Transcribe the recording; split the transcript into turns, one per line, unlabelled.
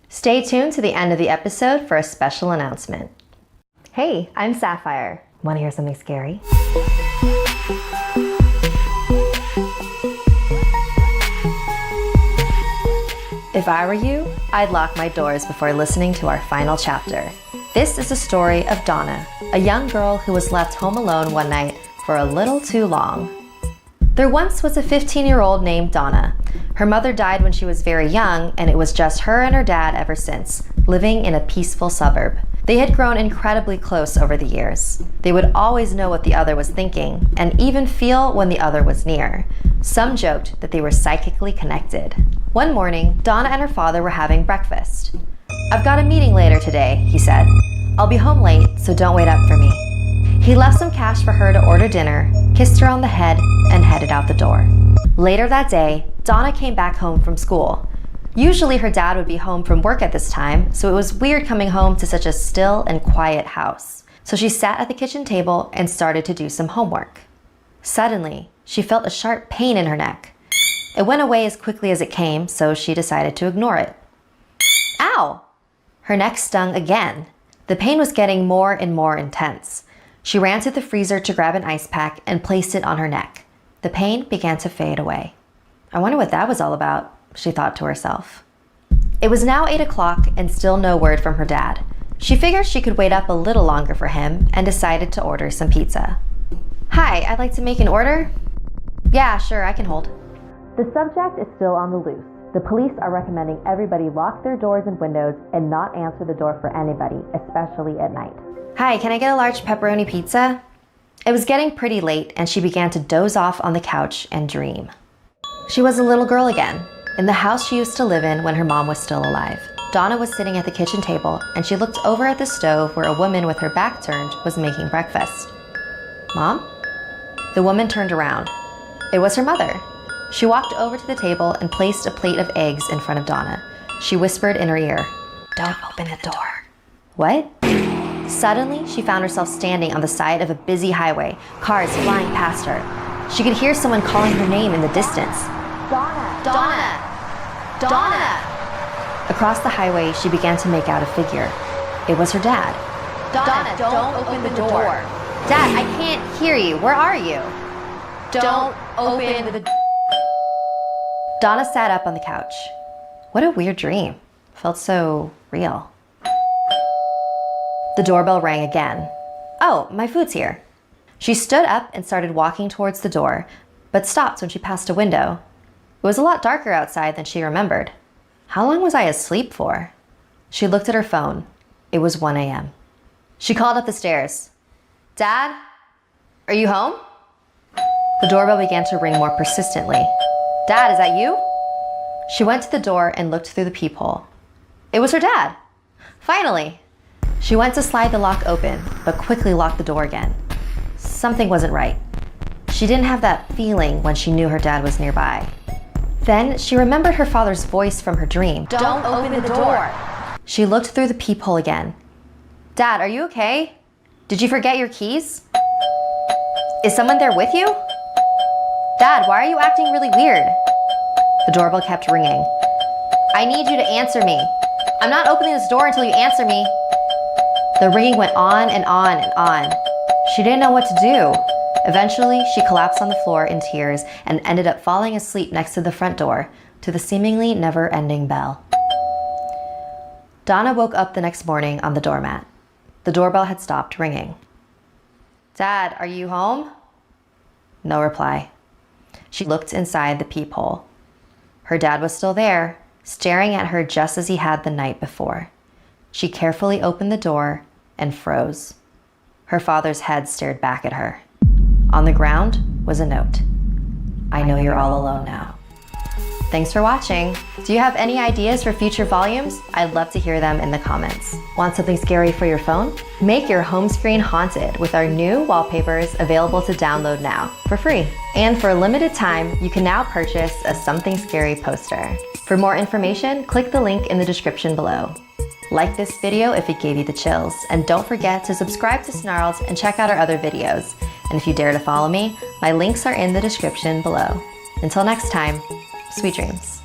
Stay tuned to the end of the episode for a special announcement. Hey, I'm Sapphire. Want to hear something scary? If I were you, I'd lock my doors before listening to our final chapter. This is the story of Donna, a young girl who was left home alone one night for a little too long. There once was a 15-year-old named Donna. Her mother died when she was very young, and it was just her and her dad ever since, living in a peaceful suburb. They had grown incredibly close over the years. They would always know what the other was thinking, and even feel when the other was near. Some joked that they were psychically connected. One morning, Donna and her father were having breakfast. "I've got a meeting later today," he said. "I'll be home late, so don't wait up for me." He left some cash for her to order dinner, kissed her on the head, and headed out the door. Later that day, Donna came back home from school. Usually her dad would be home from work at this time, so it was weird coming home to such a still and quiet house. So she sat at the kitchen table and started to do some homework. Suddenly, she felt a sharp pain in her neck. It went away as quickly as it came, so she decided to ignore it. Ow! Her neck stung again. The pain was getting more and more intense. She ran to the freezer to grab an ice pack and placed it on her neck. The pain began to fade away. I wonder what that was all about, she thought to herself. It was now 8 o'clock and still no word from her dad. She figured she could wait up a little longer for him and decided to order some pizza. "Hi, I'd like to make an order." "Yeah, sure, I can hold." The subject is still on the loose. The police are recommending everybody lock their doors and windows and not answer the door for anybody, especially at night. "Hi, can I get a large pepperoni pizza?" It was getting pretty late and she began to doze off on the couch and dream. She was a little girl again, in the house she used to live in when her mom was still alive. Donna was sitting at the kitchen table and she looked over at the stove where a woman with her back turned was making breakfast. "Mom?" The woman turned around. It was her mother. She walked over to the table and placed a plate of eggs in front of Donna. She whispered in her ear, "Don't open the door." What? Suddenly, she found herself standing on the side of a busy highway, cars flying past her. She could hear someone calling her name in the distance. "Donna! Donna! Donna!" Across the highway, she began to make out a figure. It was her dad. "Donna, don't open the door." "Dad, I can't hear you. Where are you?" "Don't open the door." Donna sat up on the couch. What a weird dream. Felt so real. The doorbell rang again. "Oh, my food's here." She stood up and started walking towards the door, but stopped when she passed a window. It was a lot darker outside than she remembered. How long was I asleep for? She looked at her phone. It was 1 a.m. She called up the stairs. "Dad? Are you home?" The doorbell began to ring more persistently. "Dad, is that you?" She went to the door and looked through the peephole. It was her dad. Finally. She went to slide the lock open, but quickly locked the door again. Something wasn't right. She didn't have that feeling when she knew her dad was nearby. Then she remembered her father's voice from her dream. "Don't open the door." She looked through the peephole again. "Dad, are you okay? Did you forget your keys? Is someone there with you? Dad, why are you acting really weird?" The doorbell kept ringing. "I need you to answer me. I'm not opening this door until you answer me." The ringing went on and on and on. She didn't know what to do. Eventually, she collapsed on the floor in tears and ended up falling asleep next to the front door to the seemingly never-ending bell. Donna woke up the next morning on the doormat. The doorbell had stopped ringing. "Dad, are you home?" No reply. She looked inside the peephole. Her dad was still there, staring at her just as he had the night before. She carefully opened the door and froze. Her father's head stared back at her. On the ground was a note. "I know you're all alone now." Thanks for watching. Do you have any ideas for future volumes? I'd love to hear them in the comments. Want something scary for your phone? Make your home screen haunted with our new wallpapers available to download now for free. And for a limited time, you can now purchase a Something Scary poster. For more information, click the link in the description below. Like this video if it gave you the chills, and don't forget to subscribe to Snarled and check out our other videos. And if you dare to follow me, my links are in the description below. Until next time, sweet dreams.